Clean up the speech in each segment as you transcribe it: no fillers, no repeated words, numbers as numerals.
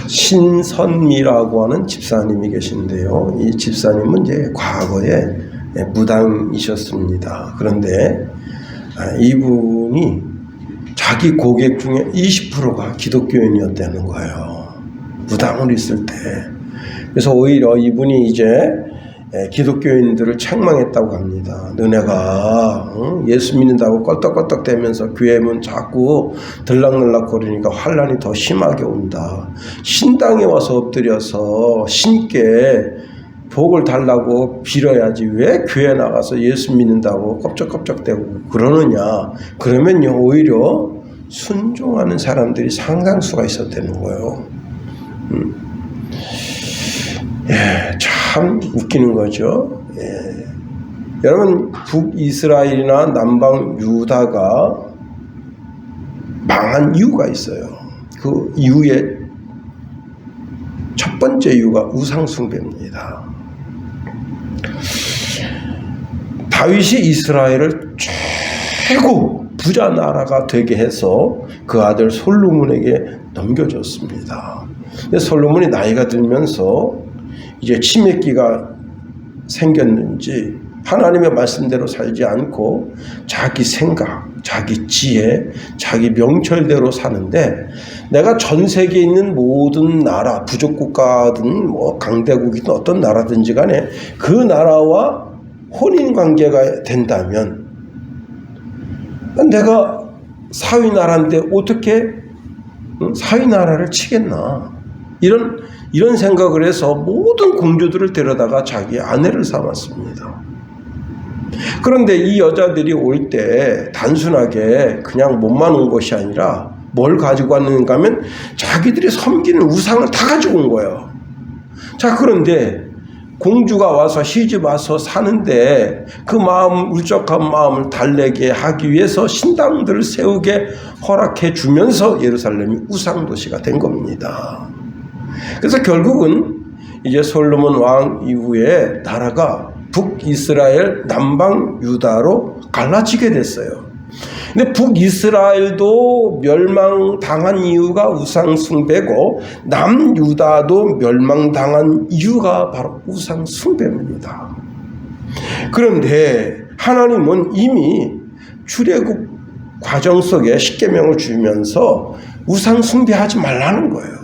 신선미라고 하는 집사님이 계신데요. 이 집사님은 이제 과거에 무당이셨습니다. 그런데 이분이 자기 고객 중에 20%가 기독교인이었다는 거예요. 무당을 있을 때. 그래서 오히려 이분이 이제 기독교인들을 책망했다고 합니다. 너네가 예수 믿는다고 껄떡껄떡대면서 교회 문 자꾸 들락날락 거리니까 환란이 더 심하게 온다. 신당에 와서 엎드려서 신께 복을 달라고 빌어야지 왜 교회 나가서 예수 믿는다고 껍적껍적대고 그러느냐. 그러면요 오히려 순종하는 사람들이 상당수가 있었다는 거예요. 참 웃기는 거죠. 여러분 북이스라엘이나 남방 유다가 망한 이유가 있어요. 그 이유의 첫 번째 이유가 우상숭배입니다. 다윗이 이스라엘을 최고 부자 나라가 되게 해서 그 아들 솔로몬에게 넘겨줬습니다. 근데 솔로몬이 나이가 들면서 이제 치매기가 생겼는지 하나님의 말씀대로 살지 않고 자기 생각, 자기 지혜, 자기 명철대로 사는데 내가 전 세계에 있는 모든 나라, 부족국가든 뭐 강대국이든 어떤 나라든지 간에 그 나라와 혼인관계가 된다면 내가 사위나라인데 어떻게 사위나라를 치겠나. 이런 생각을 해서 모든 공주들을 데려다가 자기 아내를 삼았습니다. 그런데 이 여자들이 올 때 단순하게 그냥 몸만 온 것이 아니라 뭘 가지고 왔는가 하면 자기들이 섬기는 우상을 다 가지고 온 거예요. 자, 그런데 공주가 와서 시집 와서 사는데 그 울적한 마음을 달래게 하기 위해서 신당들을 세우게 허락해 주면서 예루살렘이 우상도시가 된 겁니다. 그래서 결국은 이제 솔로몬 왕 이후에 나라가 북이스라엘, 남방 유다로 갈라지게 됐어요. 근데 북이스라엘도 멸망당한 이유가 우상숭배고 남유다도 멸망당한 이유가 바로 우상숭배입니다. 그런데 하나님은 이미 출애굽 과정 속에 십계명을 주면서 우상숭배하지 말라는 거예요.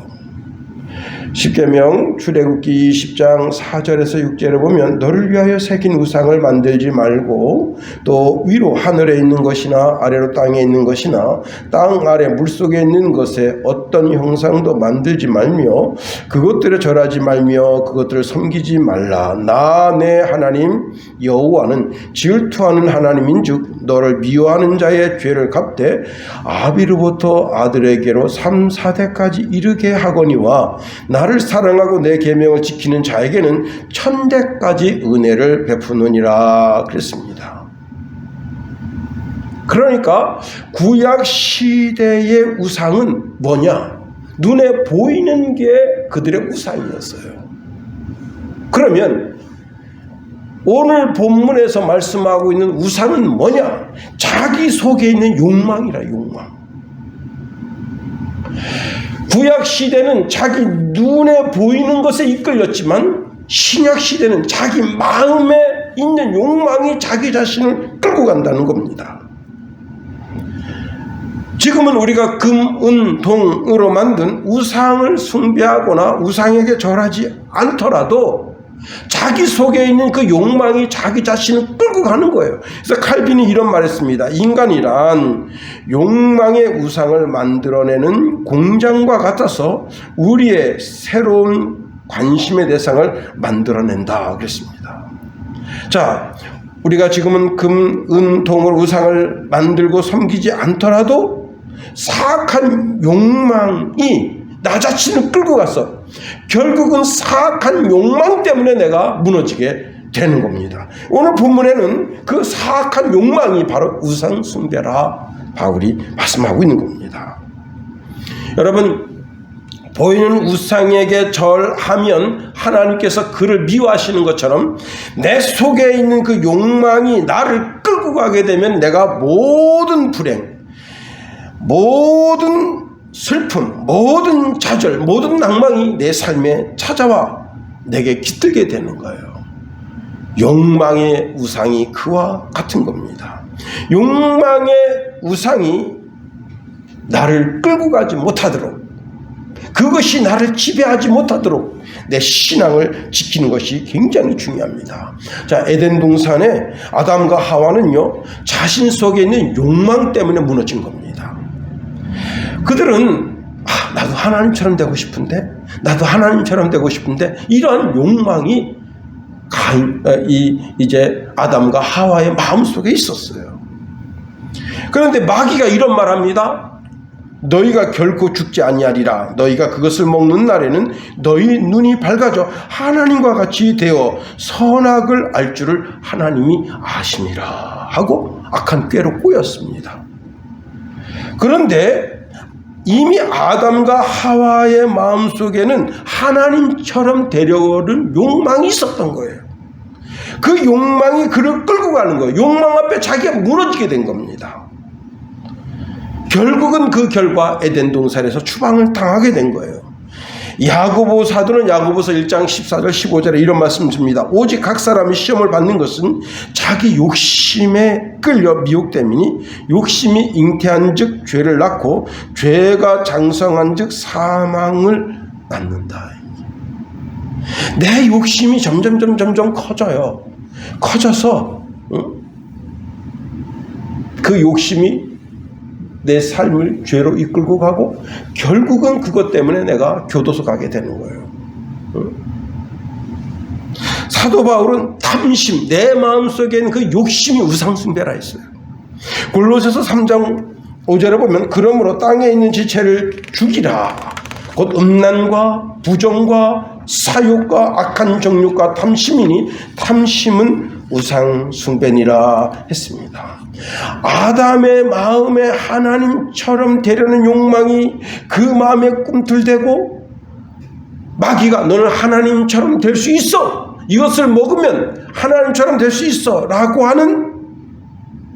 십계명 출애굽기 20장 4절에서 6절에 보면 너를 위하여 새긴 우상을 만들지 말고 또 위로 하늘에 있는 것이나 아래로 땅에 있는 것이나 땅 아래 물속에 있는 것에 어떤 형상도 만들지 말며 그것들을 절하지 말며 그것들을 섬기지 말라. 나 내 하나님 여호와는 질투하는 하나님인즉 너를 미워하는 자의 죄를 갚되 아비로부터 아들에게로 3, 4대까지 이르게 하거니와 나를 사랑하고 내 계명을 지키는 자에게는 1000대까지 은혜를 베푸느니라 그랬습니다. 그러니까 구약 시대의 우상은 뭐냐? 눈에 보이는 게 그들의 우상이었어요. 그러면 오늘 본문에서 말씀하고 있는 우상은 뭐냐? 자기 속에 있는 욕망이라, 욕망. 구약 시대는 자기 눈에 보이는 것에 이끌렸지만 신약 시대는 자기 마음에 있는 욕망이 자기 자신을 끌고 간다는 겁니다. 지금은 우리가 금, 은, 동으로 만든 우상을 숭배하거나 우상에게 절하지 않더라도 자기 속에 있는 그 욕망이 자기 자신을 끌고 가는 거예요. 그래서 칼빈이 이런 말 했습니다. 인간이란 욕망의 우상을 만들어내는 공장과 같아서 우리의 새로운 관심의 대상을 만들어낸다 그랬습니다. 자, 우리가 지금은 금, 은, 동을 우상을 만들고 섬기지 않더라도 사악한 욕망이 나 자신을 끌고 가서 결국은 사악한 욕망 때문에 내가 무너지게 되는 겁니다. 오늘 본문에는 그 사악한 욕망이 바로 우상 숭배라 바울이 말씀하고 있는 겁니다. 여러분, 보이는 우상에게 절하면 하나님께서 그를 미워하시는 것처럼 내 속에 있는 그 욕망이 나를 끌고 가게 되면 내가 모든 불행, 모든 슬픔, 모든 좌절, 모든 낭망이 내 삶에 찾아와 내게 깃들게 되는 거예요. 욕망의 우상이 그와 같은 겁니다. 욕망의 우상이 나를 끌고 가지 못하도록, 그것이 나를 지배하지 못하도록 내 신앙을 지키는 것이 굉장히 중요합니다. 자, 에덴 동산에 아담과 하와는요, 자신 속에 있는 욕망 때문에 무너진 겁니다. 그들은 나도 하나님처럼 되고 싶은데, 나도 하나님처럼 되고 싶은데, 이러한 욕망이 이제 아담과 하와의 마음속에 있었어요. 그런데 마귀가 이런 말합니다. 너희가 결코 죽지 아니하리라. 너희가 그것을 먹는 날에는 너희 눈이 밝아져 하나님과 같이 되어 선악을 알 줄을 하나님이 아시니라 하고 악한 꾀로 꼬였습니다. 그런데 이미 아담과 하와의 마음속에는 하나님처럼 되려는 욕망이 있었던 거예요. 그 욕망이 그를 끌고 가는 거예요. 욕망 앞에 자기가 무너지게 된 겁니다. 결국은 그 결과 에덴 동산에서 추방을 당하게 된 거예요. 야고보 사도는 야고보서 1장 14절 15절에 이런 말씀을 줍니다. 오직 각 사람이 시험을 받는 것은 자기 욕심에 끌려 미혹됨이니 욕심이 잉태한 즉 죄를 낳고 죄가 장성한 즉 사망을 낳는다. 내 욕심이 점점 커져요. 커져서 그 욕심이 내 삶을 죄로 이끌고 가고 결국은 그것 때문에 내가 교도소 가게 되는 거예요. 사도 바울은 탐심, 내 마음속에는 그 욕심이 우상숭배라 했어요. 골로새서 3장 5절에 보면 그러므로 땅에 있는 지체를 죽이라. 곧 음란과 부정과 사욕과 악한 정욕과 탐심이니 탐심은 우상숭배니라 했습니다. 아담의 마음에 하나님처럼 되려는 욕망이 그 마음에 꿈틀대고 마귀가 너는 하나님처럼 될 수 있어, 이것을 먹으면 하나님처럼 될 수 있어 라고 하는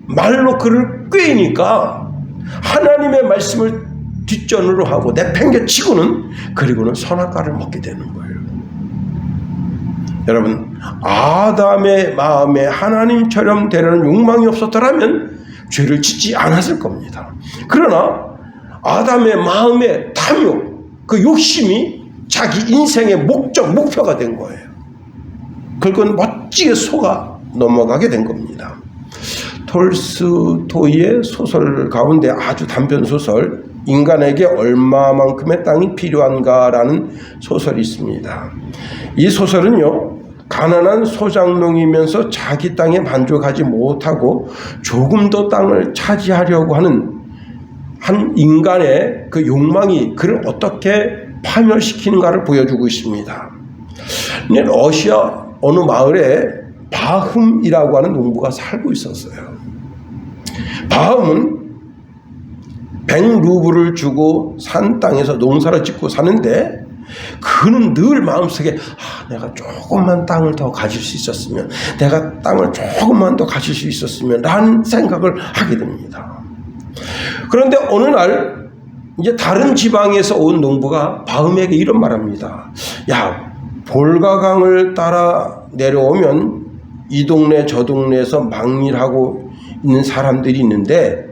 말로 그를 꾀니까 하나님의 말씀을 뒷전으로 하고 내팽개치고는 그리고는 선악과를 먹게 되는 거예요. 여러분, 아담의 마음에 하나님처럼 되려는 욕망이 없었더라면 죄를 짓지 않았을 겁니다. 그러나 아담의 마음의 탐욕, 그 욕심이 자기 인생의 목적, 목표가 된 거예요. 그건 멋지게 속아 넘어가게 된 겁니다. 톨스토이의 소설 가운데 아주 단편 소설, 인간에게 얼마만큼의 땅이 필요한가라는 소설이 있습니다. 이 소설은요, 가난한 소장농이면서 자기 땅에 만족하지 못하고 조금 더 땅을 차지하려고 하는 한 인간의 그 욕망이 그를 어떻게 파멸시키는가를 보여주고 있습니다. 러시아 어느 마을에 바흠이라고 하는 농부가 살고 있었어요. 바흠은 100루블을 주고 산 땅에서 농사를 짓고 사는데 그는 늘 마음속에 내가 조금만 땅을 더 가질 수 있었으면, 내가 땅을 조금만 더 가질 수 있었으면 라는 생각을 하게 됩니다. 그런데 어느 날 이제 다른 지방에서 온 농부가 바흠에게 이런 말합니다. 야, 볼가강을 따라 내려오면 이 동네 저 동네에서 막일하고 있는 사람들이 있는데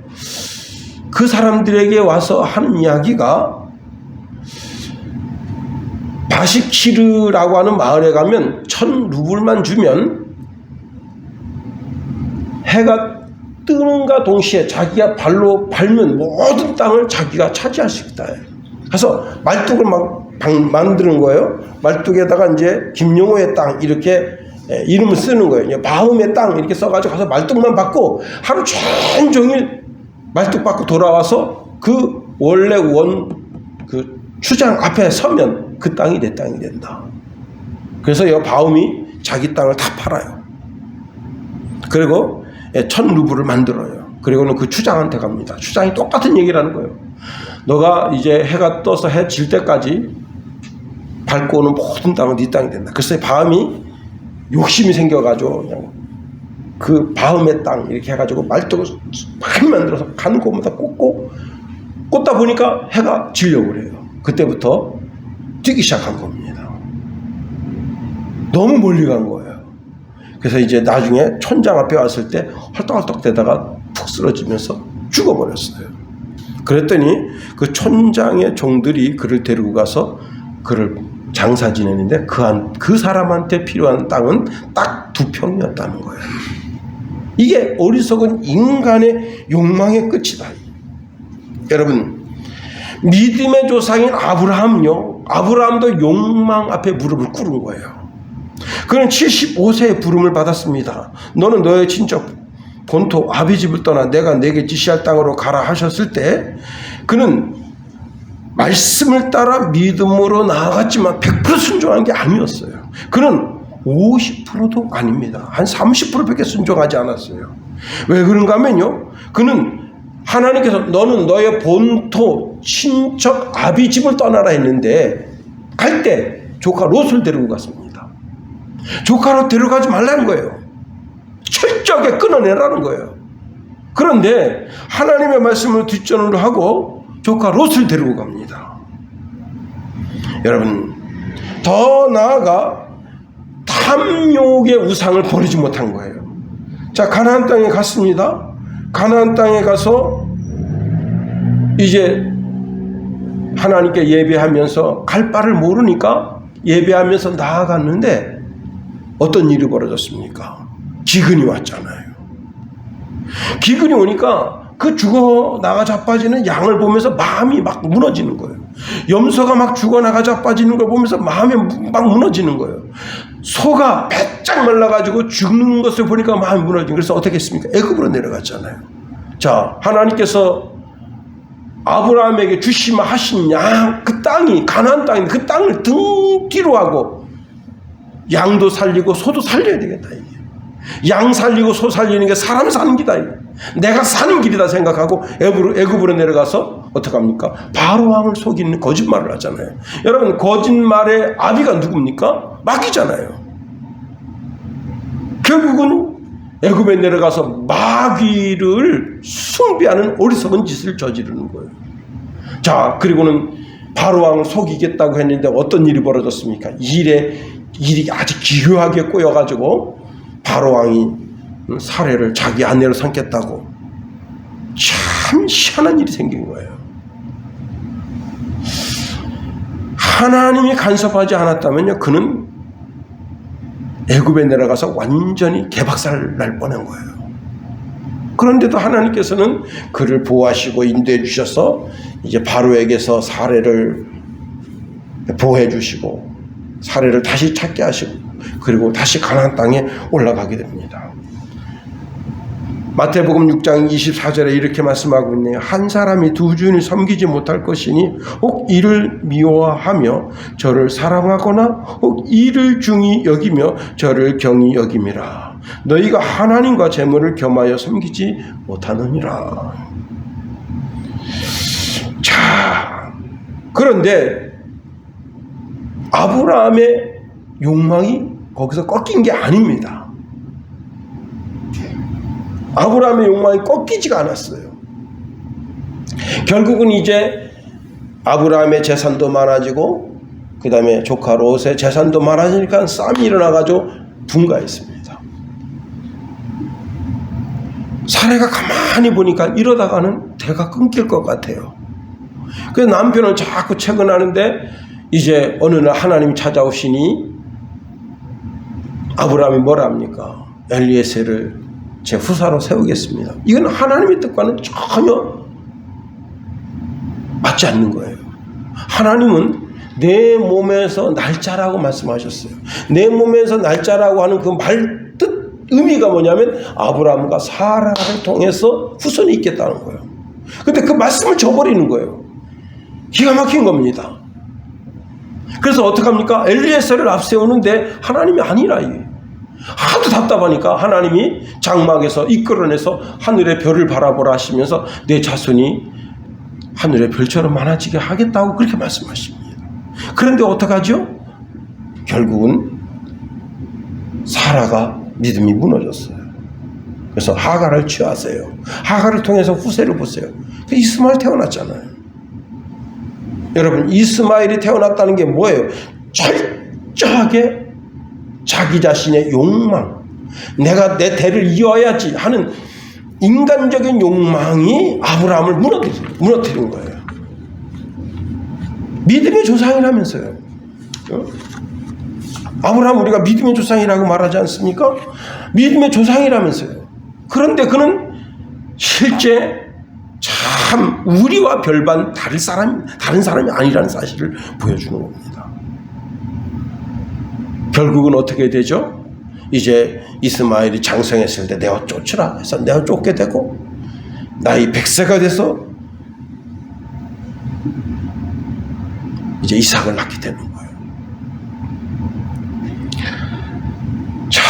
그 사람들에게 와서 하는 이야기가 바시키르라고 하는 마을에 가면 1000루블만 주면 해가 뜨는가 동시에 자기가 발로 밟는 모든 땅을 자기가 차지할 수 있다. 그래서 말뚝을 막 만드는 거예요. 말뚝에다가 이제 김용호의 땅 이렇게 이름을 쓰는 거예요. 바움의 땅 이렇게 써가지고 가서 말뚝만 받고 하루 종일 말뚝 받고 돌아와서 그 원래 그 추장 앞에 서면 그 땅이 내 땅이 된다. 그래서 이 바움이 자기 땅을 다 팔아요. 그리고 1000루블을 만들어요. 그리고는 그 추장한테 갑니다. 추장이 똑같은 얘기를 하는 거예요. 너가 이제 해가 떠서 해 질 때까지 밟고 오는 모든 땅은 네 땅이 된다. 그래서 바움이 욕심이 생겨가지고 그냥 그 바움의 땅 이렇게 해가지고 말뚝을 많이 만들어서 가는 곳마다 꽂고 꽂다 보니까 해가 지려고 그래요. 그때부터 뛰기 시작한 겁니다. 너무 멀리 간 거예요. 그래서 이제 나중에 천장 앞에 왔을 때 헐떡헐떡 대다가 푹 쓰러지면서 죽어버렸어요. 그랬더니 그 천장의 종들이 그를 데리고 가서 그를 장사 지내는데 그 사람한테 필요한 땅은 딱 2평이었다는 거예요. 이게 어리석은 인간의 욕망의 끝이다. 여러분, 믿음의 조상인 아브라함요, 아브라함도 욕망 앞에 무릎을 꿇은 거예요. 그는 75세에 부름을 받았습니다. 너는 너의 친척 본토 아비집을 떠나 내가 내게 지시할 땅으로 가라 하셨을 때 그는 말씀을 따라 믿음으로 나아갔지만 100% 순종한 게 아니었어요. 그는 50%도 아닙니다. 한 30%밖에 순종하지 않았어요. 왜 그런가 하면요, 그는 하나님께서 너는 너의 본토 친척 아비집을 떠나라 했는데 갈 때 조카 롯을 데리고 갔습니다. 조카 롯 데려가지 말라는 거예요. 철저하게 끊어내라는 거예요. 그런데 하나님의 말씀을 뒷전으로 하고 조카 롯을 데리고 갑니다. 여러분, 더 나아가 탐욕의 우상을 버리지 못한 거예요. 자, 가나안 땅에 갔습니다. 가나안 땅에 가서 이제 하나님께 예배하면서 갈 바를 모르니까 예배하면서 나아갔는데 어떤 일이 벌어졌습니까? 기근이 왔잖아요. 기근이 오니까 그 죽어나가 자빠지는 양을 보면서 마음이 막 무너지는 거예요. 염소가 막 죽어나가 자빠지는 걸 보면서 마음이 막 무너지는 거예요. 소가 배짱 말라가지고 죽는 것을 보니까 마음이 무너지는 거예요. 그래서 어떻게 했습니까? 애굽으로 내려갔잖아요. 자, 하나님께서 아브라함에게 주시마 하신 양, 그 땅이 가나안 땅인데 그 땅을 등 뒤로 하고 양도 살리고 소도 살려야 되겠다. 이게. 양 살리고 소 살리는 게 사람 사는 길이다. 이게. 내가 사는 길이다 생각하고 애굽으로 내려가서 어떡합니까? 바로 왕을 속이는 거짓말을 하잖아요. 여러분, 거짓말의 아비가 누굽니까? 마귀잖아요. 결국은 애굽에 내려가서 마귀를 숭배하는 어리석은 짓을 저지르는 거예요. 자, 그리고는 바로 왕을 속이겠다고 했는데 어떤 일이 벌어졌습니까? 일이 아주 기묘하게 꼬여가지고 바로 왕이 사례를 자기 아내로 삼겠다고 참 희한한 일이 생긴 거예요. 하나님이 간섭하지 않았다면요, 그는 애굽에 내려가서 완전히 개박살 날 뻔한 거예요. 그런데도 하나님께서는 그를 보호하시고 인도해 주셔서 이제 바로에게서 사례를 보호해 주시고 사례를 다시 찾게 하시고 그리고 다시 가나안 땅에 올라가게 됩니다. 마태복음 6장 24절에 이렇게 말씀하고 있네요. 한 사람이 두 주인을 섬기지 못할 것이니 혹 이를 미워하며 저를 사랑하거나 혹 이를 중히 여기며 저를 경히 여김이라. 너희가 하나님과 재물을 겸하여 섬기지 못하느니라. 자, 그런데 아브라함의 욕망이 거기서 꺾인 게 아닙니다. 아브라함의 욕망이 꺾이지가 않았어요. 결국은 이제 아브라함의 재산도 많아지고 그 다음에 조카 롯의 재산도 많아지니까 싸움이 일어나가지고 분가했습니다. 사례가 가만히 보니까 이러다가는 대가 끊길 것 같아요. 그래서 남편은 자꾸 채근하는데 이제 어느 날 하나님이 찾아오시니 아브라함이 뭐라 합니까? 엘리에셀을 제 후사로 세우겠습니다. 이건 하나님의 뜻과는 전혀 맞지 않는 거예요. 하나님은 내 몸에서 날짜라고 말씀하셨어요. 내 몸에서 날짜라고 하는 그 말 뜻 의미가 뭐냐면 아브라함과 사라를 통해서 후손이 있겠다는 거예요. 근데 그 말씀을 저버리는 거예요. 기가 막힌 겁니다. 그래서 어떡합니까? 엘리에셀을 앞세우는데 하나님이 아니라 이게. 하도 답답하니까 하나님이 장막에서 이끌어내서 하늘의 별을 바라보라 하시면서 내 자손이 하늘의 별처럼 많아지게 하겠다고 그렇게 말씀하십니다. 그런데 어떡하죠? 결국은 사라가 믿음이 무너졌어요. 그래서 하갈을 취하세요. 하갈을 통해서 후세를 보세요. 이스마엘 태어났잖아요. 여러분, 이스마엘이 태어났다는 게 뭐예요? 철저하게 자기 자신의 욕망, 내가 내 대를 이어야지 하는 인간적인 욕망이 아브라함을 무너뜨린 거예요. 믿음의 조상이라면서요. 아브라함 우리가 믿음의 조상이라고 말하지 않습니까? 믿음의 조상이라면서요. 그런데 그는 실제 참 우리와 별반 다른 사람이 아니라는 사실을 보여주는 겁니다. 결국은 어떻게 되죠? 이제 이스마엘이 장성했을 때 내어 쫓으라 해서 내어 쫓게 되고, 나이 100세가 돼서 이제 이삭을 낳게 되는 거예요. 자,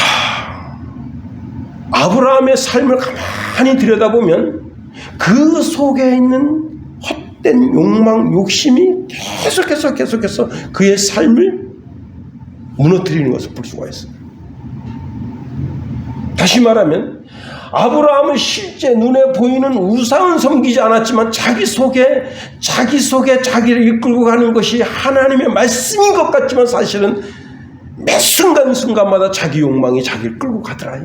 아브라함의 삶을 가만히 들여다보면 그 속에 있는 헛된 욕망, 욕심이 계속해서 그의 삶을 무너뜨리는 것을 볼 수가 있어요. 다시 말하면 아브라함은 실제 눈에 보이는 우상은 섬기지 않았지만 자기 속에 자기를 이끌고 가는 것이 하나님의 말씀인 것 같지만 사실은 매 순간순간마다 자기 욕망이 자기를 끌고 가더라.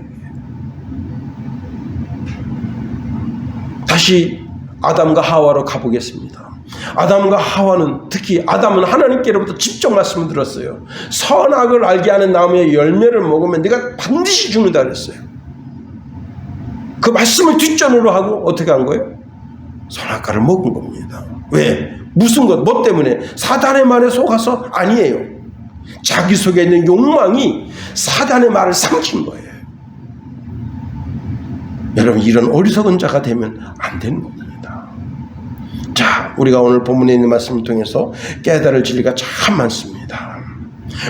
다시 아담과 하와로 가보겠습니다. 아담과 하와는, 특히 아담은 하나님께로부터 직접 말씀을 들었어요. 선악을 알게 하는 나무의 열매를 먹으면 네가 반드시 죽는다 그랬어요. 그 말씀을 뒷전으로 하고 어떻게 한 거예요? 선악과를 먹은 겁니다. 왜? 무슨 것? 뭐 때문에? 사단의 말에 속아서? 아니에요. 자기 속에 있는 욕망이 사단의 말을 삼킨 거예요. 여러분, 이런 어리석은 자가 되면 안 되는 겁니다. 자, 우리가 오늘 본문에 있는 말씀을 통해서 깨달을 진리가 참 많습니다.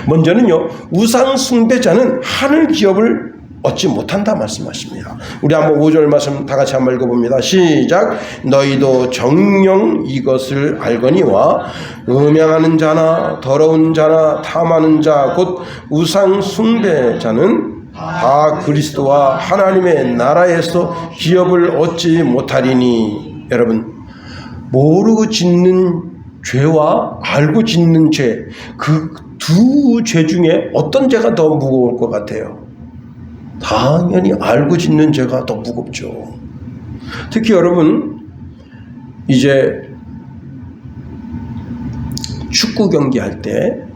먼저는요, 우상 숭배자는 하늘 기업을 얻지 못한다 말씀하십니다. 우리 한번 5절 말씀 다 같이 한번 읽어봅니다. 시작. 너희도 정녕 이것을 알거니와 음행하는 자나 더러운 자나 탐하는 자 곧 우상 숭배자는 다 그리스도와 하나님의 나라에서 기업을 얻지 못하리니. 여러분, 모르고 짓는 죄와 알고 짓는 죄, 그 두 죄 중에 어떤 죄가 더 무거울 것 같아요? 당연히 알고 짓는 죄가 더 무겁죠. 특히 여러분, 이제 축구 경기할 때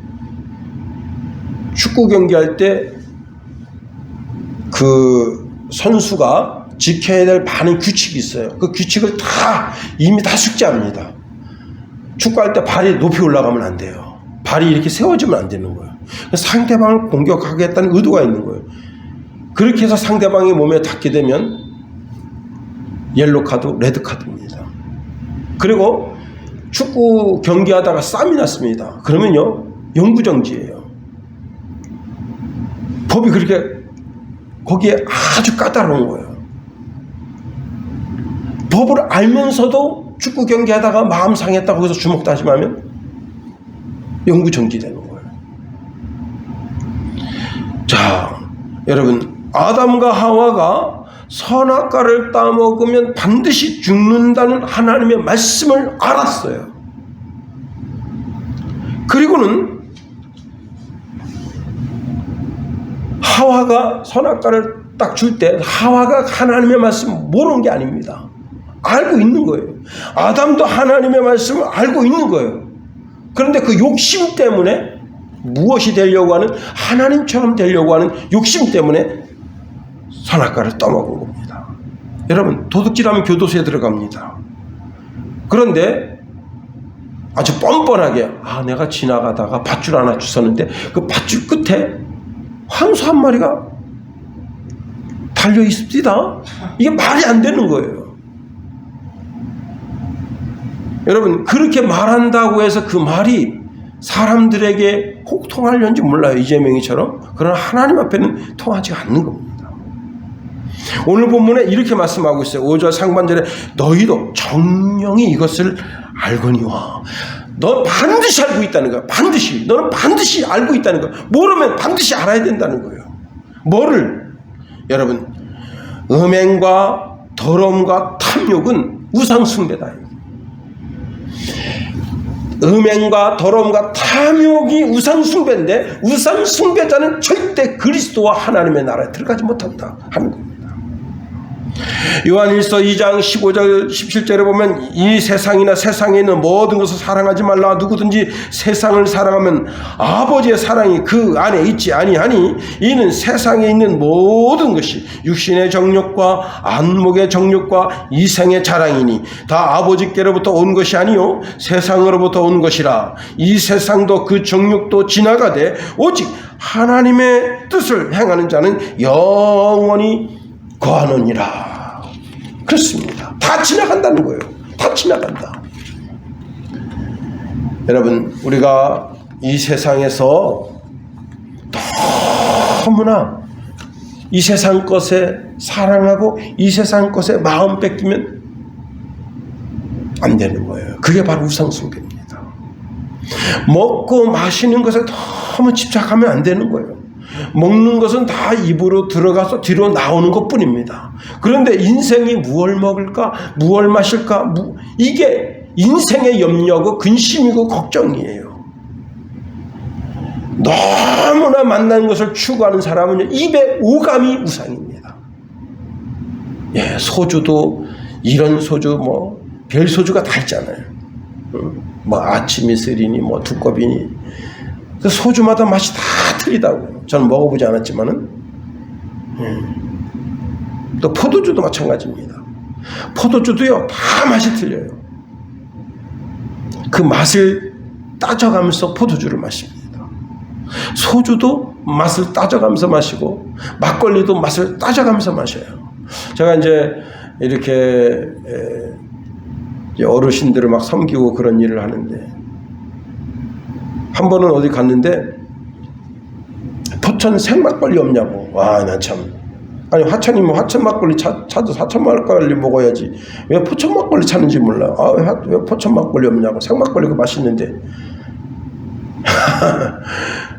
그 선수가 지켜야 될 많은 규칙이 있어요. 그 규칙을 이미 다 숙지합니다. 축구할 때 발이 높이 올라가면 안 돼요. 발이 이렇게 세워지면 안 되는 거예요. 상대방을 공격하겠다는 의도가 있는 거예요. 그렇게 해서 상대방의 몸에 닿게 되면 옐로 카드, 레드 카드입니다. 그리고 축구 경기하다가 싸움이 났습니다. 그러면요, 영구정지예요. 법이 그렇게 거기에 아주 까다로운 거예요. 법을 알면서도 축구 경기하다가 마음 상했다고 해서 주먹 다짐하면 영구정지되는 거예요. 자, 여러분, 아담과 하와가 선악과를 따먹으면 반드시 죽는다는 하나님의 말씀을 알았어요. 그리고는 하와가 선악과를 딱 줄 때 하와가 하나님의 말씀을 모르는 게 아닙니다. 알고 있는 거예요. 아담도 하나님의 말씀을 알고 있는 거예요. 그런데 그 욕심 때문에, 무엇이 되려고 하는, 하나님처럼 되려고 하는 욕심 때문에 선악과를 떠먹은 겁니다. 여러분, 도둑질하면 교도소에 들어갑니다. 그런데 아주 뻔뻔하게, 내가 지나가다가 밧줄 하나 주웠는데 그 밧줄 끝에 황소 한 마리가 달려 있습니다. 이게 말이 안 되는 거예요. 여러분, 그렇게 말한다고 해서 그 말이 사람들에게 혹통하려는지 몰라요. 이재명이처럼. 그러나 하나님 앞에는 통하지 않는 겁니다. 오늘 본문에 이렇게 말씀하고 있어요. 5절 상반절에 너희도 정령이 이것을 알거니와. 너 반드시 알고 있다는 거야. 반드시. 너는 반드시 알고 있다는 거야. 모르면 반드시 알아야 된다는 거예요. 뭐를? 여러분, 음행과 더러움과 탐욕은 우상 숭배다. 음행과 더러움과 탐욕이 우상 숭배인데 우상 숭배자는 절대 그리스도와 하나님의 나라에 들어가지 못한다 하는 겁니다. 요한일서 2장 15절 17절에 보면 이 세상이나 세상에 있는 모든 것을 사랑하지 말라. 누구든지 세상을 사랑하면 아버지의 사랑이 그 안에 있지 아니하니 이는 세상에 있는 모든 것이 육신의 정욕과 안목의 정욕과 이생의 자랑이니 다 아버지께로부터 온 것이 아니요 세상으로부터 온 것이라. 이 세상도 그 정욕도 지나가되 오직 하나님의 뜻을 행하는 자는 영원히 거하느니라. 그렇습니다. 다 지나간다는 거예요. 다 지나간다. 여러분, 우리가 이 세상에서 너무나 이 세상 것에 사랑하고 이 세상 것에 마음 뺏기면 안 되는 거예요. 그게 바로 우상숭배입니다. 먹고 마시는 것에 너무 집착하면 안 되는 거예요. 먹는 것은 다 입으로 들어가서 뒤로 나오는 것뿐입니다. 그런데 인생이 무엇을 먹을까? 무엇을 마실까? 이게 인생의 염려고 근심이고 걱정이에요. 너무나 만난 것을 추구하는 사람은 입에 오감이 우상입니다. 예, 소주도 이런 소주 별 소주가 다 있잖아요. 아침 이슬이니 두꺼비니 그 소주마다 맛이 다 틀리다고요. 저는 먹어보지 않았지만은 또 포도주도 마찬가지입니다. 포도주도요 다 맛이 틀려요. 그 맛을 따져가면서 포도주를 마십니다. 소주도 맛을 따져가면서 마시고 막걸리도 맛을 따져가면서 마셔요. 제가 이제 이렇게 어르신들을 막 섬기고 그런 일을 하는데 한 번은 어디 갔는데 포천 생막걸리 없냐고. 와, 난 참. 아니, 하천이면 하천 막걸리 찾아서 하천 막걸리 먹어야지. 왜 포천 막걸리 찾는지 몰라. 왜 포천 막걸리 없냐고. 생막걸리가 맛있는데.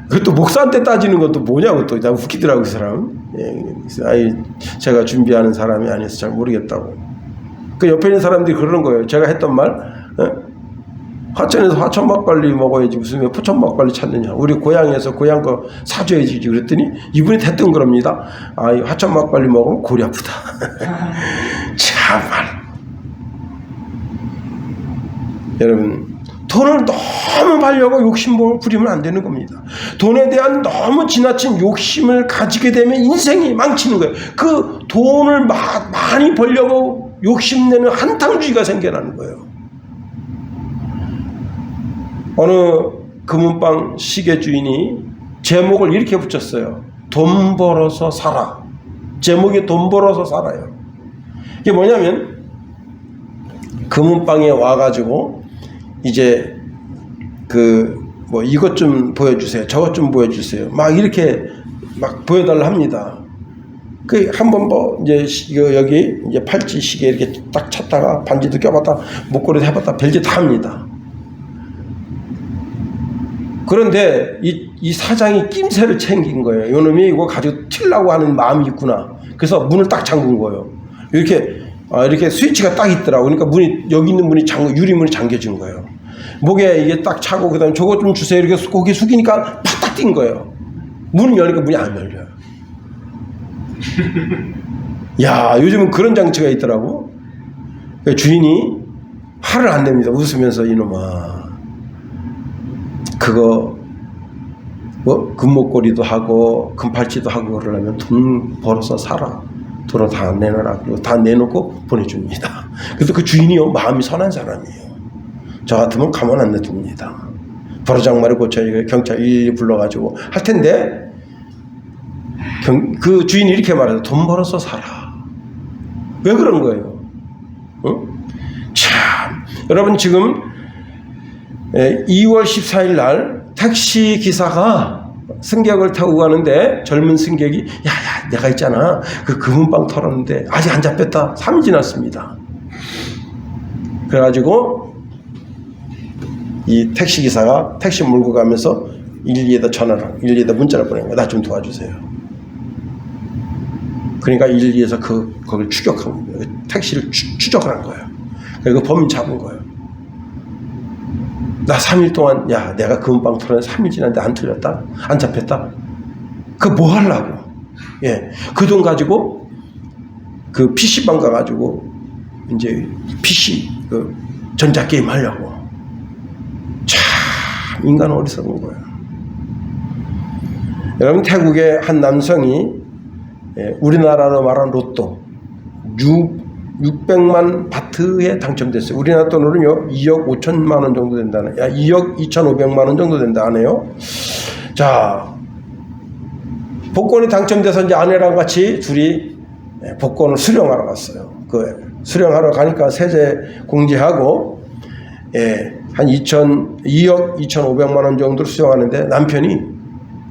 그것도 목사한테 따지는 것도 뭐냐고 또. 난 웃기더라고, 그 사람. 예, 제가 준비하는 사람이 아니어서 잘 모르겠다고. 그 옆에 있는 사람들이 그러는 거예요. 제가 했던 말. 하천에서 하천 막걸리 먹어야지 무슨 왜 포천 막걸리 찾느냐. 우리 고향에서 고향 거 사줘야지. 그랬더니 이분이 됐던 겁니다. 하천 막걸리 먹으면 골이 아프다. 참말. 여러분, 돈을 너무 벌려고 욕심을 부리면 안 되는 겁니다. 돈에 대한 너무 지나친 욕심을 가지게 되면 인생이 망치는 거예요. 그 돈을 많이 벌려고 욕심내는 한탕주의가 생겨나는 거예요. 어느 금은방 시계 주인이 제목을 이렇게 붙였어요. 돈 벌어서 살아. 제목이 돈 벌어서 살아요. 이게 뭐냐면 금은방에 와가지고 이제 이것 좀 보여주세요. 저것 좀 보여주세요. 막 이렇게 막 보여달라 합니다. 한번 여기 이제 팔찌 시계 이렇게 딱 찾다가 반지도 껴봤다 목걸이도 해봤다 별짓 다 합니다. 그런데 이 사장이 낌새를 챙긴 거예요. 이놈이 이거 가지고 튀려고 하는 마음이 있구나. 그래서 문을 딱 잠근 거예요. 이렇게 스위치가 딱 있더라고. 그러니까 여기 있는 문이 유리문이 잠겨진 거예요. 목에 이게 딱 차고 그다음에 저거 좀 주세요. 이렇게 고개 숙이니까 팍딱 뛴 거예요. 문을 여니까 문이 안 열려요. 야, 요즘은 그런 장치가 있더라고. 주인이 화를 안 냅니다. 웃으면서 이놈아. 그거 금목걸이도 하고 금팔찌도 하고 그러려면 돈 벌어서 살아. 돈을 다 내놔라. 그리고 다 내놓고 보내줍니다. 그래서 그 주인이요 마음이 선한 사람이에요. 저 같으면 가만 안 놔둡니다. 버르장말을 고쳐야 경찰 일일이 불러가지고 할 텐데 그 주인이 이렇게 말해요. 돈 벌어서 살아. 왜 그런 거예요? 참, 여러분 지금 2월 14일 날 택시 기사가 승객을 타고 가는데 젊은 승객이 야야 내가 있잖아 그 금은방 털었는데 아직 안 잡혔다. 3일 지났습니다. 그래가지고 이 택시 기사가 택시 몰고 가면서 112에다 문자를 보낸 거야. 나 좀 도와주세요. 그러니까 112에서 거길 추격한 거예요. 택시를 추적을 한 거예요. 그리고 범인 잡은 거예요. 나 3일 동안, 야, 내가 금은방 털었는데 3일 지났는데 안 틀렸다? 안 잡혔다? 그거 뭐 하려고? 예. 그 돈 가지고, 그 PC방 가가지고, 이제, PC, 그, 전자게임 하려고. 참, 인간은 어리석은 거야. 여러분, 태국의 한 남성이, 예, 우리나라로 말하는 로또, 600만 바트에 당첨됐어요. 우리나라 돈으로는요, 2억 5천만 원 정도 된다네. 야, 2억 2,500만 원 정도 된다 하네요. 자, 복권이 당첨돼서 이제 아내랑 같이 둘이 복권을 수령하러 갔어요. 그 수령하러 가니까 세제 공제하고, 예, 한 2억 2,500만 원 정도를 수령하는데 남편이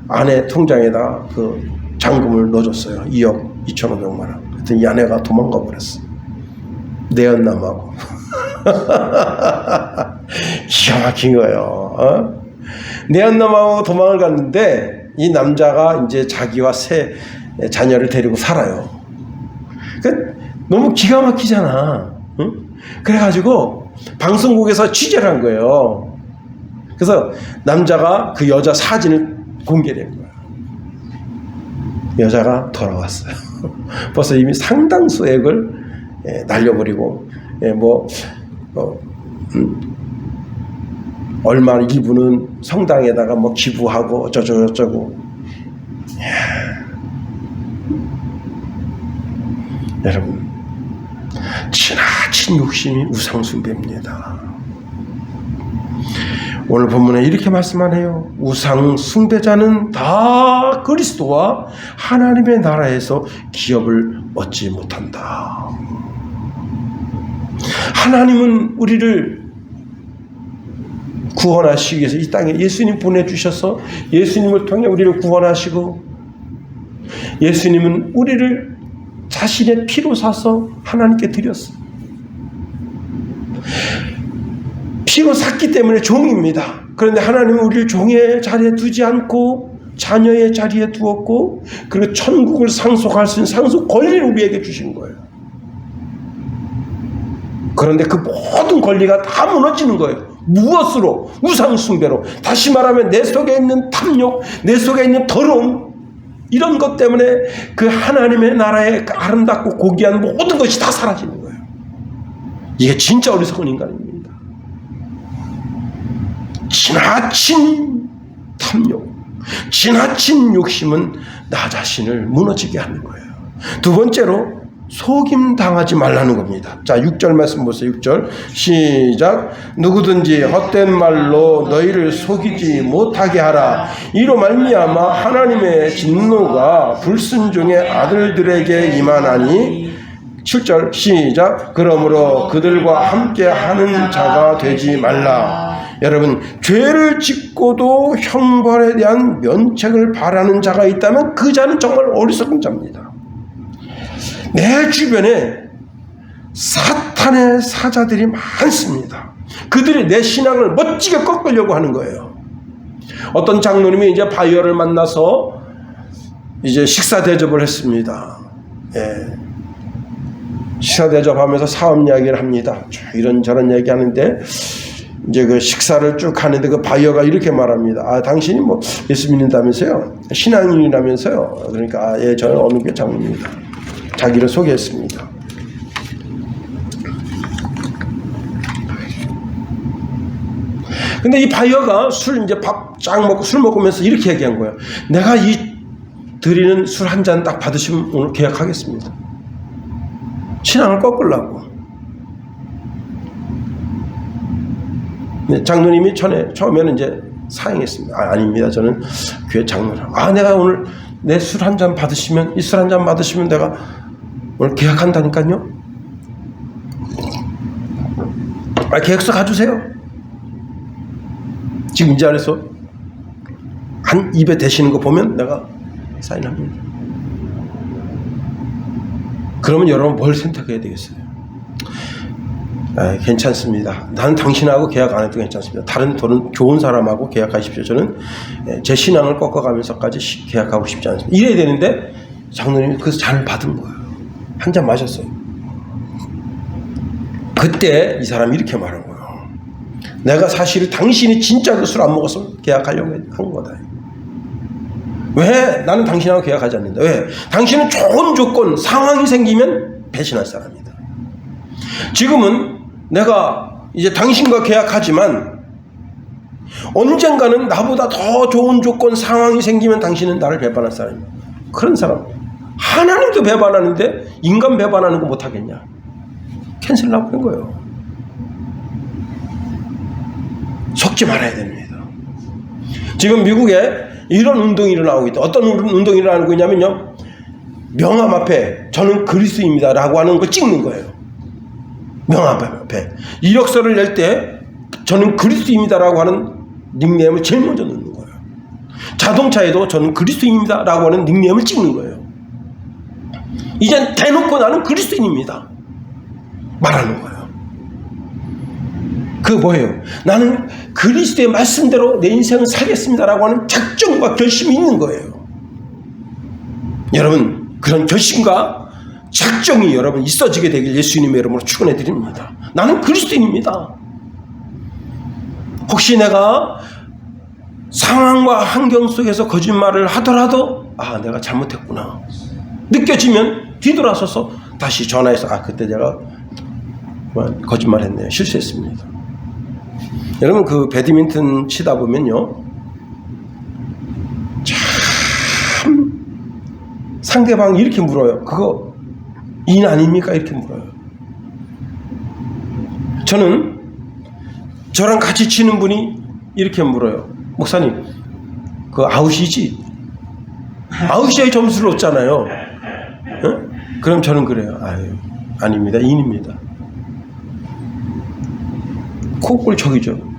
아내 통장에다 그 잔금을 넣어줬어요. 2억 2,500만 원. 그랬더니 이 아내가 도망가 버렸어. 내연남하고. 기가 막힌 거예요. 어? 내연남하고 도망을 갔는데 이 남자가 이제 자기와 새 자녀를 데리고 살아요. 그 너무 기가 막히잖아. 응? 그래가지고 방송국에서 취재를 한 거예요. 그래서 남자가 그 여자 사진을 공개된 거예요. 여자가 돌아왔어요. 벌써 이미 상당수액을 날려버리고, 얼마 이분은 성당에다가 뭐 기부하고 어쩌고. 여러분, 지나친 욕심이 우상숭배입니다. 오늘 본문에 이렇게 말씀하네요. 우상숭배자는 다 그리스도와 하나님의 나라에서 기업을 얻지 못한다. 하나님은 우리를 구원하시기 위해서 이 땅에 예수님 보내주셔서 예수님을 통해 우리를 구원하시고, 예수님은 우리를 자신의 피로 사서 하나님께 드렸어요. 피로 샀기 때문에 종입니다. 그런데 하나님은 우리를 종의 자리에 두지 않고 자녀의 자리에 두었고, 그리고 천국을 상속할 수 있는 상속 권리를 우리에게 주신 거예요. 그런데 그 모든 권리가 다 무너지는 거예요. 무엇으로? 우상숭배로. 다시 말하면 내 속에 있는 탐욕, 내 속에 있는 더러움, 이런 것 때문에 그 하나님의 나라의 그 아름답고 고귀한 모든 것이 다 사라지는 거예요. 이게 진짜 어리석은 인간입니다. 지나친 탐욕, 지나친 욕심은 나 자신을 무너지게 하는 거예요. 두 번째로 속임 당하지 말라는 겁니다. 자, 6절 말씀 보세요. 6절 시작. 누구든지 헛된 말로 너희를 속이지 못하게 하라. 이로 말미암아 하나님의 진노가 불순종의 아들들에게 임하나니. 7절 시작. 그러므로 그들과 함께 하는 자가 되지 말라. 여러분, 죄를 짓고도 형벌에 대한 면책을 바라는 자가 있다면 그 자는 정말 어리석은 자입니다. 내 주변에 사탄의 사자들이 많습니다. 그들이 내 신앙을 멋지게 꺾으려고 하는 거예요. 어떤 장로님이 이제 바이어를 만나서 이제 식사 대접을 했습니다. 예. 식사 대접하면서 사업 이야기를 합니다. 이런저런 얘기하는데 이제 그 식사를 쭉 하는데 그 바이어가 이렇게 말합니다. 아, 당신이 뭐 예수 믿는다면서요? 신앙인이라면서요? 그러니까 예, 저는 어느 교회 장로입니다. 자기를 소개했습니다. 근데 이 바이어가 이제 밥 쫙 먹고 술 먹으면서 이렇게 얘기한 거예요. 내가 이 드리는 술 한 잔 딱 받으시면 오늘 계약하겠습니다. 신앙을 꺾으려고. 네, 장로님이 처음에는 이제 사양했습니다. 아, 아닙니다. 저는 교회 장로라. 아, 내가 오늘 내 술 한 잔 받으시면, 이 술 한 잔 받으시면 내가 오늘 계약한다니까요. 아, 계약서 가주세요. 지금 이 자리에서 한 입에 대시는 거 보면 내가 사인합니다. 그러면 여러분 뭘 선택해야 되겠어요? 아, 괜찮습니다. 나는 당신하고 계약 안 해도 괜찮습니다. 다른 좋은 사람하고 계약하십시오. 저는 제 신앙을 꺾어가면서까지 계약하고 싶지 않습니다. 이래야 되는데 장로님이 그 잔을 받은 거예요. 한 잔 마셨어요. 그때 이 사람이 이렇게 말한 거예요. 내가 사실 당신이 진짜 그 술 안 먹었으면 계약하려고 한 거다. 왜? 나는 당신하고 계약하지 않는다. 왜? 당신은 좋은 조건, 상황이 생기면 배신할 사람이다. 지금은 내가 이제 당신과 계약하지만 언젠가는 나보다 더 좋은 조건, 상황이 생기면 당신은 나를 배반할 사람이야. 그런 사람. 하나님도 배반하는데 인간 배반하는 거 못하겠냐? 캔슬 나버린 거예요. 속지 말아야 됩니다. 지금 미국에 이런 운동이 일어나고 있다. 어떤 운동이 일어나고 있냐면요, 명함 앞에 저는 그리스도입니다 라고 하는 걸 찍는 거예요. 명함 앞에 이력서를 낼 때 저는 그리스도입니다 라고 하는 닉네임을 제일 먼저 넣는 거예요. 자동차에도 저는 그리스도입니다 라고 하는 닉네임을 찍는 거예요. 이젠 대놓고 나는 그리스도인입니다 말하는 거예요. 그 뭐예요? 나는 그리스도의 말씀대로 내 인생을 살겠습니다 라고 하는 작정과 결심이 있는 거예요. 여러분, 그런 결심과 작정이 여러분 있어지게 되길 예수님의 이름으로 축원해 드립니다. 나는 그리스도인입니다. 혹시 내가 상황과 환경 속에서 거짓말을 하더라도 내가 잘못했구나 느껴지면 뒤돌아서서 다시 전화해서 그때 제가 거짓말했네요. 실수했습니다. 여러분, 그 배드민턴 치다 보면요, 참 상대방이 이렇게 물어요. 그거 인 아닙니까? 이렇게 물어요. 저는 저랑 같이 치는 분이 이렇게 물어요. 목사님, 그 아웃이지? 아웃이야 점수를 얻잖아요. 그럼 저는 그래요. 아닙니다. 인입니다. 코골 척이죠.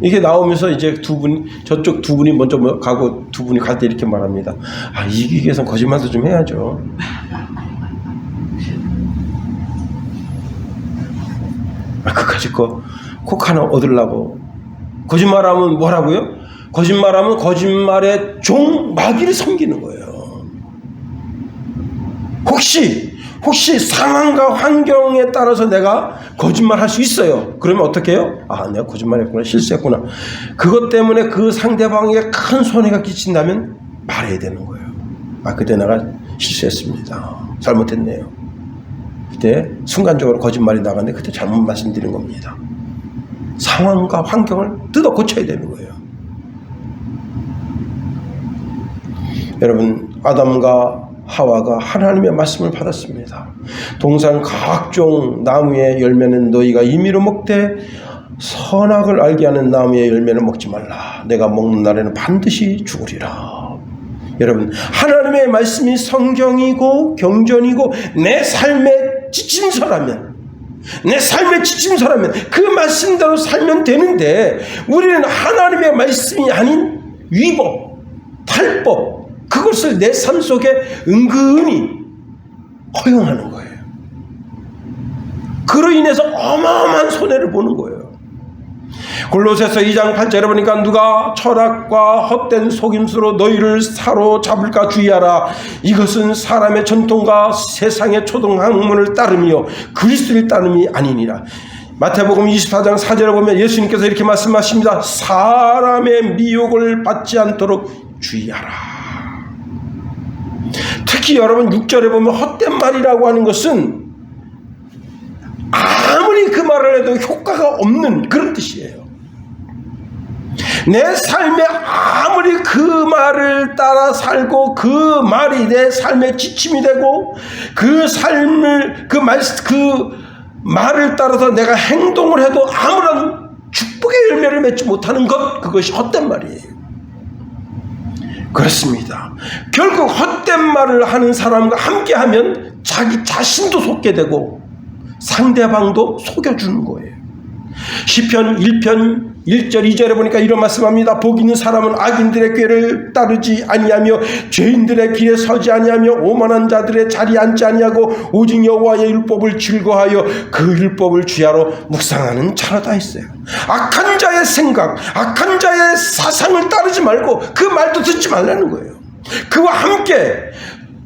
이게 나오면서 이제 저쪽 두 분이 먼저 가고 두 분이 갈 때 이렇게 말합니다. 이기기 위해서 거짓말도 좀 해야죠. 그까짓 거 콕 하나 얻으려고. 거짓말하면 뭐라고요? 거짓말하면 거짓말의 종 마귀를 섬기는 거예요. 혹시 상황과 환경에 따라서 내가 거짓말 할 수 있어요. 그러면 어떻게 해요? 내가 거짓말했구나, 실수했구나. 그것 때문에 그 상대방에게 큰 손해가 끼친다면 말해야 되는 거예요. 그때 내가 실수했습니다. 잘못했네요. 그때 순간적으로 거짓말이 나갔는데 그때 잘못 말씀드린 겁니다. 상황과 환경을 뜯어 고쳐야 되는 거예요. 여러분, 아담과 하와가 하나님의 말씀을 받았습니다. 동산 각종 나무의 열매는 너희가 임의로 먹되 선악을 알게 하는 나무의 열매는 먹지 말라. 내가 먹는 날에는 반드시 죽으리라. 여러분, 하나님의 말씀이 성경이고 경전이고 내 삶의 지침서라면 그 말씀대로 살면 되는데, 우리는 하나님의 말씀이 아닌 위법, 탈법, 그것을 내 삶 속에 은근히 허용하는 거예요. 그로 인해서 어마어마한 손해를 보는 거예요. 골로새서 2장 8절에 보니까 누가 철학과 헛된 속임수로 너희를 사로잡을까 주의하라. 이것은 사람의 전통과 세상의 초등학문을 따르며 그리스도를 따름이 아니니라. 마태복음 24장 4절에 보면 예수님께서 이렇게 말씀하십니다. 사람의 미혹을 받지 않도록 주의하라. 특히 여러분 6절에 보면 헛된 말이라고 하는 것은 아무리 그 말을 해도 효과가 없는 그런 뜻이에요. 내 삶에 아무리 그 말을 따라 살고 그 말이 내 삶의 지침이 되고 그 말을 따라서 내가 행동을 해도 아무런 축복의 열매를 맺지 못하는 그것이 헛된 말이에요. 그렇습니다. 결국 헛된 말을 하는 사람과 함께하면 자기 자신도 속게 되고 상대방도 속여주는 거예요. 시편 1편 1절 2절에 보니까 이런 말씀합니다. 복 있는 사람은 악인들의 꾀를 따르지 아니하며 죄인들의 길에 서지 아니하며 오만한 자들의 자리에 앉지 아니하고 오직 여호와의 율법을 즐거워하여 그 율법을 주야로 묵상하는 자라다 했어요. 악한 자의 생각, 악한 자의 사상을 따르지 말고 그 말도 듣지 말라는 거예요. 그와 함께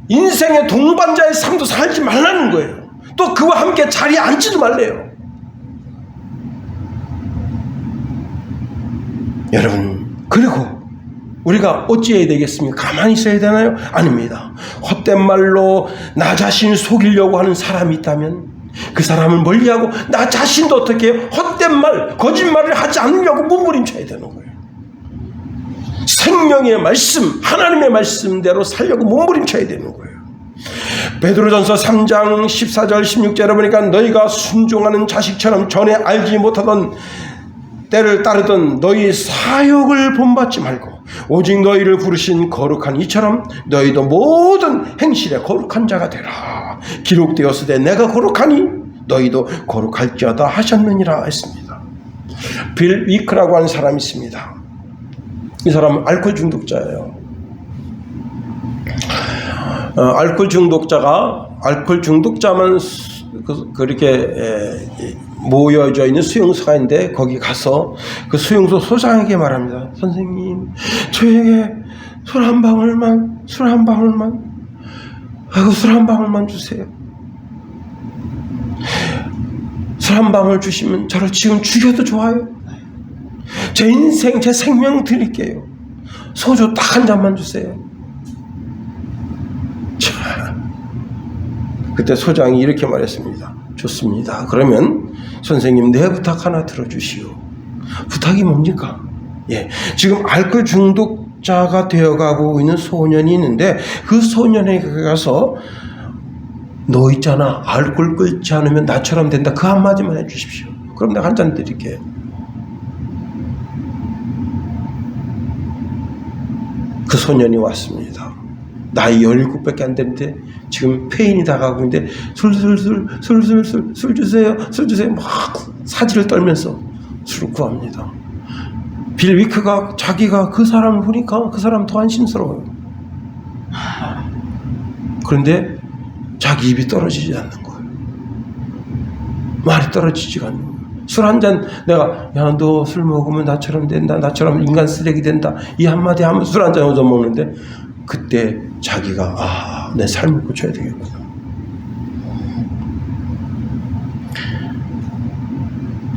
인생의 동반자의 삶도 살지 말라는 거예요. 또 그와 함께 자리에 앉지도 말래요. 여러분, 그리고 우리가 어찌해야 되겠습니까? 가만히 있어야 되나요? 아닙니다. 헛된 말로 나 자신을 속이려고 하는 사람이 있다면 그 사람을 멀리하고 나 자신도 어떻게 해요? 헛된 말, 거짓말을 하지 않으려고 몸부림쳐야 되는 거예요. 생명의 말씀, 하나님의 말씀대로 살려고 몸부림쳐야 되는 거예요. 베드로전서 3장 14절 16절에 보니까 너희가 순종하는 자식처럼 전에 알지 못하던 때를 따르던 너희 사역을 본받지 말고 오직 너희를 부르신 거룩한 이처럼 너희도 모든 행실에 거룩한 자가 되라. 기록되었으되 내가 거룩하니 너희도 거룩할지어다 하셨느니라 했습니다. 빌 위크라고 하는 사람이 있습니다. 이 사람은 알코올 중독자예요. 알코올 중독자만 그렇게 모여져 있는 수용소가 있는데 거기 가서 그 수용소 소장에게 말합니다. 선생님, 저에게 술 한 방울만 주세요. 술 한 방울 주시면 저를 지금 죽여도 좋아요. 제 인생, 제 생명 드릴게요. 소주 딱 한 잔만 주세요. 자, 그때 소장이 이렇게 말했습니다. 좋습니다. 그러면 선생님 내 부탁 하나 들어주시오. 부탁이 뭡니까? 예, 지금 알코올 중독자가 되어가고 있는 소년이 있는데 그 소년에게 가서 너 있잖아, 알코올 끊지 않으면 나처럼 된다. 그 한마디만 해주십시오. 그럼 내가 한 잔 드릴게요. 그 소년이 왔습니다. 나이 17밖에 안 되는데 지금 폐인이 다가오고 있는데 술 주세요. 막 사지를 떨면서 술을 구합니다. 빌 위크가 자기가 그 사람을 보니까 그 사람 더 안심스러워요. 그런데 자기 입이 떨어지지 않는 거예요. 말이 떨어지지가 않는 거예요. 술 한 잔 내가 야 너 술 먹으면 나처럼 된다. 나처럼 인간 쓰레기 된다. 이 한마디 하면 술 한 잔 얻어 먹는데 그때 자기가 내 삶을 고쳐야 되겠구나.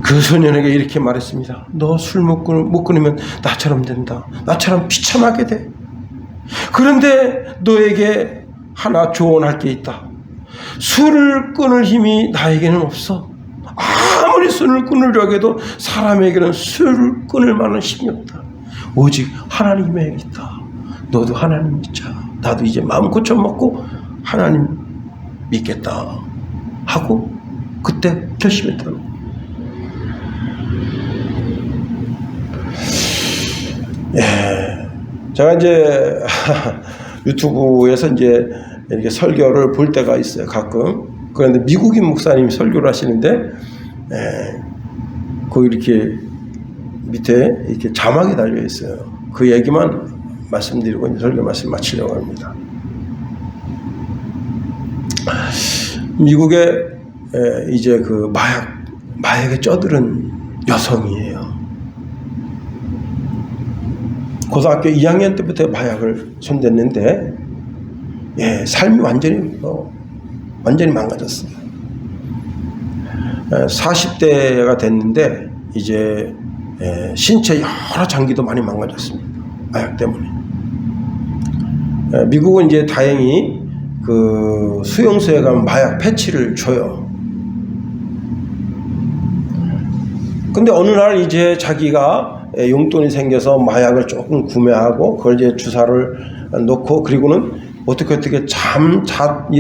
그 소년에게 이렇게 말했습니다. 너 술 못 끊으면 나처럼 된다. 나처럼 비참하게 돼. 그런데 너에게 하나 조언할 게 있다. 술을 끊을 힘이 나에게는 없어. 아무리 술을 끊으려고 해도 사람에게는 술을 끊을 만한 힘이 없다. 오직 하나님에게 있다. 너도 하나님 믿자. 나도 이제 마음 고쳐먹고 하나님 믿겠다 하고 그때 결심했다. 예, 제가 이제 유튜브에서 이제 이렇게 설교를 볼 때가 있어요, 가끔. 그런데 미국인 목사님이 설교를 하시는데, 거기 이렇게 밑에 이렇게 자막이 달려 있어요. 그 얘기만 말씀드리고 이제 설교 말씀 마치려고 합니다. 미국에 이제 그 마약에 쪄들은 여성이에요. 고등학교 2학년 때부터 마약을 손댔는데, 삶이 완전히 망가졌어요. 40대가 됐는데 이제 신체 여러 장기도 많이 망가졌습니다. 마약 때문에. 미국은 이제 다행히 그 수용소에 가면 마약 패치를 줘요. 근데 어느 날 이제 자기가 용돈이 생겨서 마약을 조금 구매하고 그걸 이제 주사를 놓고 그리고는 어떻게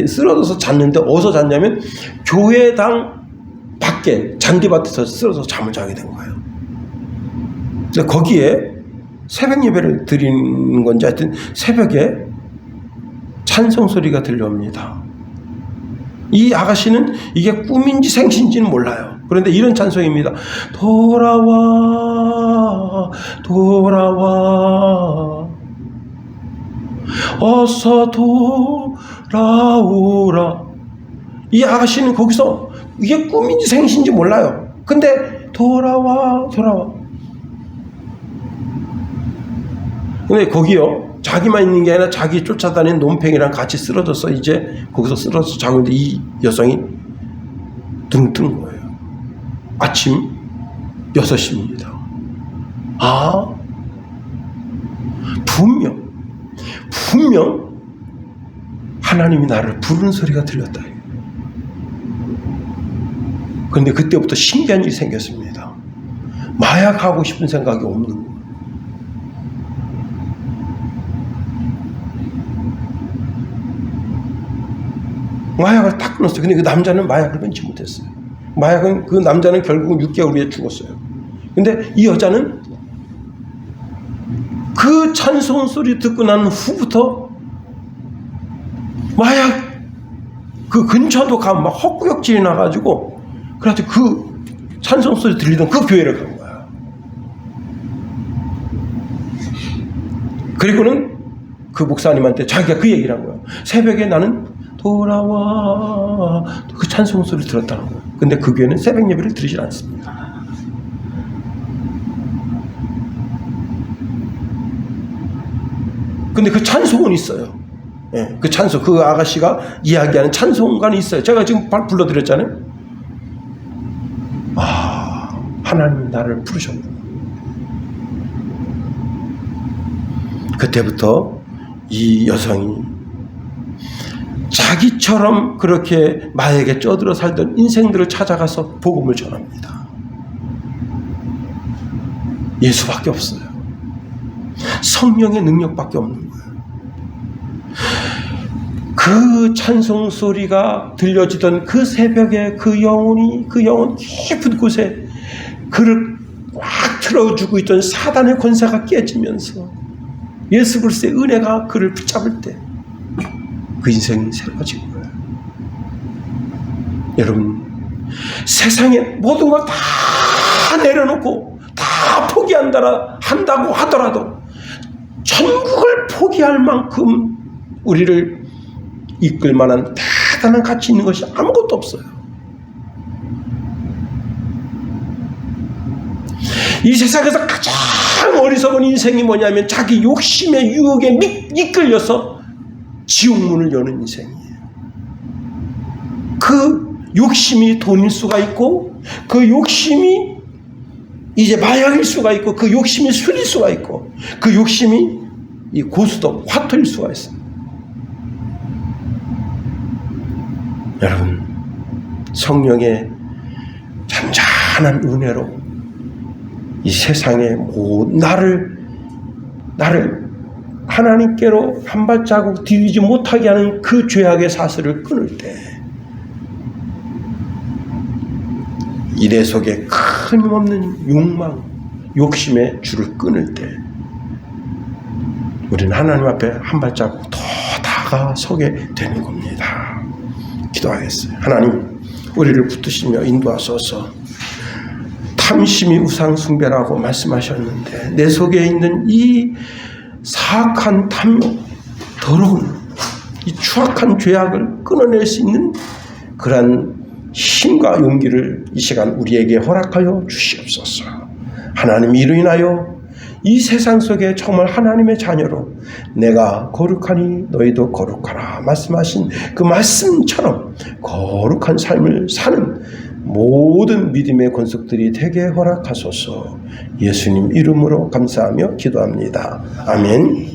쓰러져서 잤는데 어디서 잤냐면 교회당 밖에 잔디밭에서 쓰러져서 잠을 자게 된 거예요. 근데 거기에 새벽 예배를 드리는 건지 하여튼 새벽에 찬송 소리가 들려옵니다. 이 아가씨는 이게 꿈인지 생신지는 몰라요. 그런데 이런 찬송입니다. 돌아와 어서 돌아오라. 이 아가씨는 거기서 이게 꿈인지 생신지 몰라요. 근데 돌아와. 근데 거기요, 자기만 있는 게 아니라 자기 쫓아다니는 논팽이랑 같이 쓰러져서 이제 거기서 쓰러져서 자고 있는데 이 여성이 등 뜬 거예요. 아침 6시입니다. 하나님이 나를 부르는 소리가 들렸다. 그런데 그때부터 신기한 일이 생겼습니다. 마약하고 싶은 생각이 없는 거예요. 마약을 딱 끊었어요. 근데 그 남자는 마약을 끊지 못했어요. 그 남자는 결국은 6개월 후에 죽었어요. 근데 이 여자는 그 찬송 소리 듣고 난 후부터 마약 그 근처도 가면 막 헛구역질이 나가지고, 그래가지고 그 찬송 소리 들리던 그 교회를 간 거야. 그리고는 그 목사님한테 자기가 그 얘기를 한 거야. 새벽에 나는 돌아와, 그 찬송 소리 들었다는 거예요. 근데 그 교회는 새벽 예배를 드리질 않습니다. 근데 그 찬송은 있어요. 예, 그 찬송, 그 아가씨가 이야기하는 찬송가는 있어요. 제가 지금 불러드렸잖아요. 하나님 나를 부르셨구나. 그때부터 이 여성이 자기처럼 그렇게 마약에 쪄들어 살던 인생들을 찾아가서 복음을 전합니다. 예수밖에 없어요. 성령의 능력밖에 없는 거예요. 그 찬송 소리가 들려지던 그 새벽에 그 영혼 깊은 곳에 그를 꽉 틀어주고 있던 사단의 권세가 깨지면서 예수 그리스도의 은혜가 그를 붙잡을 때 그 인생이 새로워진 거예요. 여러분, 세상에 모든 걸 다 내려놓고 다 한다고 하더라도 천국을 포기할 만큼 우리를 이끌 만한 대단한 가치 있는 것이 아무것도 없어요. 이 세상에서 가장 어리석은 인생이 뭐냐면 자기 욕심의 유혹에 이끌려서 지옥문을 여는 인생이에요. 그 욕심이 돈일 수가 있고, 그 욕심이 이제 마약일 수가 있고, 그 욕심이 술일 수가 있고, 그 욕심이 이 고수도 화토일 수가 있어요. 여러분, 성령의 잔잔한 은혜로 이 세상에 나를 하나님께로 한 발자국 디디지 못하게 하는 그 죄악의 사슬을 끊을 때, 이 내 속에 끊임없는 욕망, 욕심의 줄을 끊을 때 우리는 하나님 앞에 한 발자국 더 다가서게 되는 겁니다. 기도하겠어요. 하나님, 우리를 붙드시며 인도하소서. 탐심이 우상 숭배라고 말씀하셨는데 내 속에 있는 이 사악한 탐욕, 더러운 이 추악한 죄악을 끊어낼 수 있는 그러한 힘과 용기를 이 시간 우리에게 허락하여 주시옵소서. 하나님, 이로 인하여 이 세상 속에 정말 하나님의 자녀로 내가 거룩하니 너희도 거룩하라 말씀하신 그 말씀처럼 거룩한 삶을 사는 모든 믿음의 권속들이 되게 허락하소서. 예수님 이름으로 감사하며 기도합니다. 아멘.